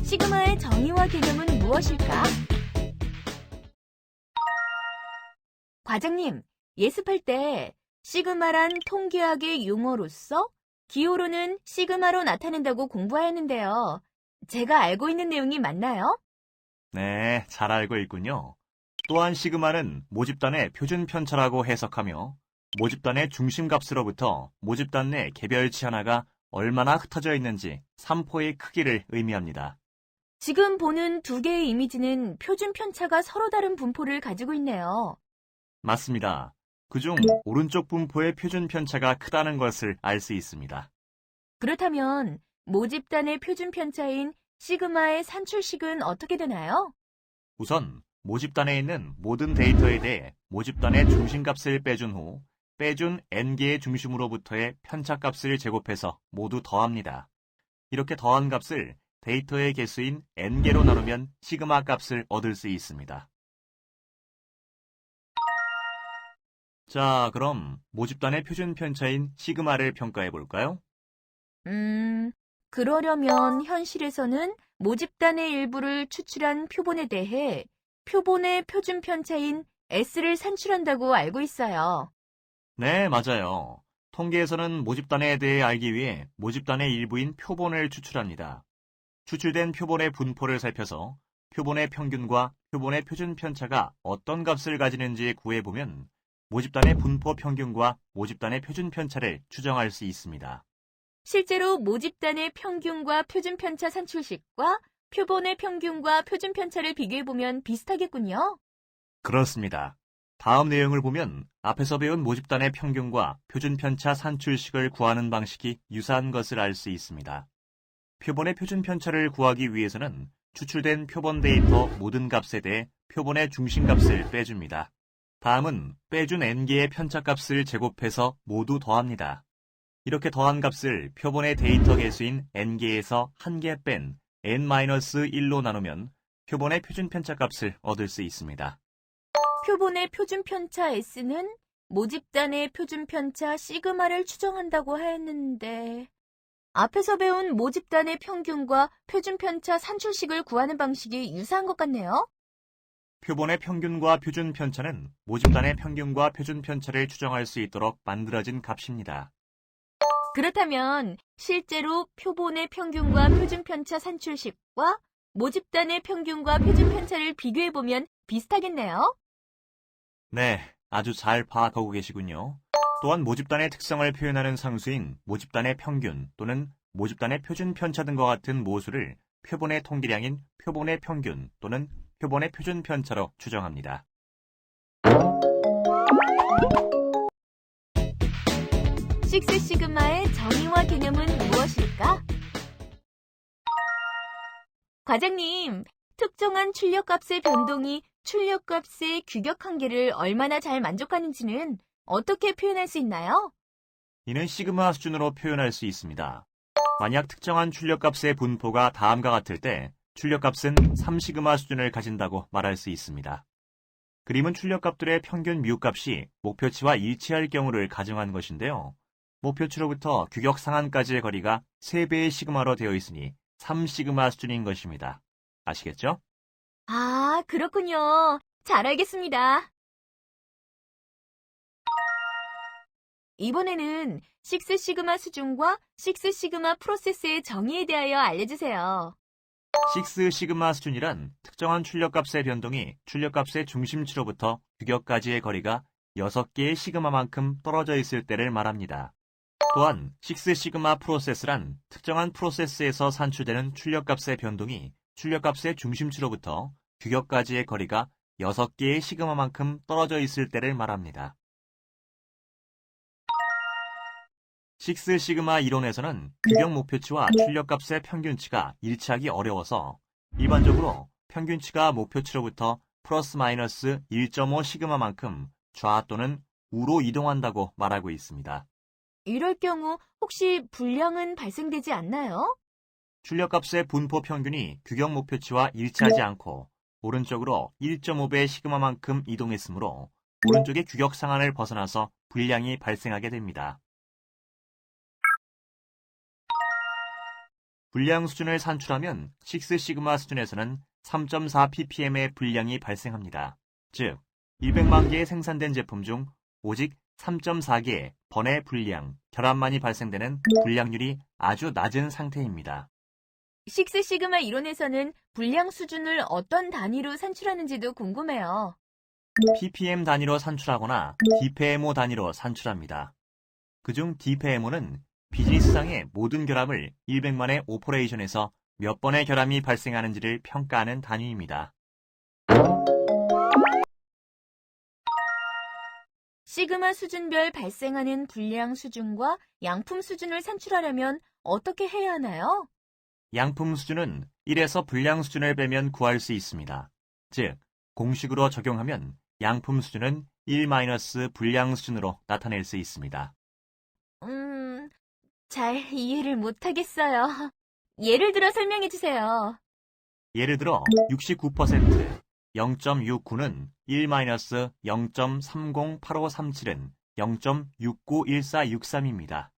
시그마의 정의와 개념은 무엇일까? 과장님, 예습할 때 시그마란 통계학의 용어로서 기호로는 시그마로 나타낸다고 공부하였는데요. 제가 알고 있는 내용이 맞나요? 네, 잘 알고 있군요. 또한 시그마는 모집단의 표준 편차라고 해석하며 모집단의 중심값으로부터 모집단 내 개별치 하나가 얼마나 흩어져 있는지 삼포의 크기를 의미합니다. 지금 보는 두 개의 이미지는 표준 편차가 서로 다른 분포를 가지고 있네요. 맞습니다. 그중 오른쪽 분포의 표준 편차가 크다는 것을 알 수 있습니다. 그렇다면 모집단의 표준 편차인 시그마의 산출식은 어떻게 되나요? 우선 모집단에 있는 모든 데이터에 대해 모집단의 중심값을 빼준 후 빼준 n개의 중심으로부터의 편차값을 제곱해서 모두 더합니다. 이렇게 더한 값을 데이터의 개수인 n개로 나누면 시그마 값을 얻을 수 있습니다. 자, 그럼 모집단의 표준 편차인 시그마를 평가해 볼까요? 그러려면 현실에서는 모집단의 일부를 추출한 표본에 대해 표본의 표준 편차인 S를 산출한다고 알고 있어요. 네, 맞아요. 통계에서는 모집단에 대해 알기 위해 모집단의 일부인 표본을 추출합니다. 추출된 표본의 분포를 살펴서 표본의 평균과 표본의 표준 편차가 어떤 값을 가지는지 구해보면 모집단의 분포 평균과 모집단의 표준 편차를 추정할 수 있습니다. 실제로 모집단의 평균과 표준 편차 산출식과 표본의 평균과 표준 편차를 비교해보면 비슷하겠군요. 그렇습니다. 다음 내용을 보면 앞에서 배운 모집단의 평균과 표준 편차 산출식을 구하는 방식이 유사한 것을 알 수 있습니다. 표본의 표준 편차를 구하기 위해서는 추출된 표본 데이터 모든 값에 대해 표본의 중심값을 빼줍니다. 다음은 빼준 n개의 편차값을 제곱해서 모두 더합니다. 이렇게 더한 값을 표본의 데이터 개수인 n개에서 1개 뺀 n-1로 나누면 표본의 표준 편차값을 얻을 수 있습니다. 표본의 표준 편차 S는 모집단의 표준 편차 시그마를 추정한다고 하였는데 앞에서 배운 모집단의 평균과 표준 편차 산출식을 구하는 방식이 유사한 것 같네요. 표본의 평균과 표준 편차는 모집단의 평균과 표준 편차를 추정할 수 있도록 만들어진 값입니다. 그렇다면 실제로 표본의 평균과 표준 편차 산출식과 모집단의 평균과 표준 편차를 비교해보면 비슷하겠네요. 네, 아주 잘 파악하고 계시군요. 또한 모집단의 특성을 표현하는 상수인 모집단의 평균 또는 모집단의 표준 편차 등과 같은 모수를 표본의 통계량인 표본의 평균 또는 표본의 표준 편차로 추정합니다. 식스 시그마의 정의와 개념은 무엇일까? 과장님, 특정한 출력값의 변동이 출력값의 규격 한계를 얼마나 잘 만족하는지는 어떻게 표현할 수 있나요? 이는 시그마 수준으로 표현할 수 있습니다. 만약 특정한 출력값의 분포가 다음과 같을 때 출력값은 3시그마 수준을 가진다고 말할 수 있습니다. 그림은 출력값들의 평균 뮤값이 목표치와 일치할 경우를 가정한 것인데요. 목표치로부터 규격 상한까지의 거리가 3배의 시그마로 되어 있으니 3시그마 수준인 것입니다. 아시겠죠? 아, 그렇군요. 잘 알겠습니다. 이번에는 식스 시그마 수준과 식스 시그마 프로세스의 정의에 대하여 알려주세요. 6시그마 수준이란 특정한 출력값의 변동이 출력값의 중심치로부터 규격까지의 거리가 6개의 시그마만큼 떨어져 있을 때를 말합니다. 또한 6시그마 프로세스란 특정한 프로세스에서 산출되는 출력값의 변동이 출력값의 중심치로부터 규격까지의 거리가 6개의 시그마만큼 떨어져 있을 때를 말합니다. 6시그마 이론에서는 규격 목표치와 출력값의 평균치가 일치하기 어려워서 일반적으로 평균치가 목표치로부터 플러스 마이너스 1.5 시그마만큼 좌 또는 우로 이동한다고 말하고 있습니다. 이럴 경우 혹시 불량은 발생되지 않나요? 출력값의 분포 평균이 규격 목표치와 일치하지 않고 오른쪽으로 1.5배 시그마만큼 이동했으므로 오른쪽의 규격 상한을 벗어나서 불량이 발생하게 됩니다. 불량 수준을 산출하면 6시그마 수준에서는 3.4 ppm의 불량이 발생합니다. 즉, 200만 개의 생산된 제품 중 오직 3.4개의 번의 불량, 결함만이 발생되는 불량률이 아주 낮은 상태입니다. 식스시그마 이론에서는 불량 수준을 어떤 단위로 산출하는지도 궁금해요. ppm 단위로 산출하거나 dpmo 단위로 산출합니다. 그중 dpmo는 비즈니스상의 모든 결함을 100만의 오퍼레이션에서 몇 번의 결함이 발생하는지를 평가하는 단위입니다. 시그마 수준별 발생하는 불량 수준과 양품 수준을 산출하려면 어떻게 해야 하나요? 양품 수준은 1에서 불량 수준을 빼면 구할 수 있습니다. 즉, 공식으로 적용하면 양품 수준은 1- 불량 수준으로 나타낼 수 있습니다. 잘 이해를 못하겠어요. 예를 들어 설명해 주세요. 예를 들어 69%, 0.69는 1- 0.308537은 0.691463입니다.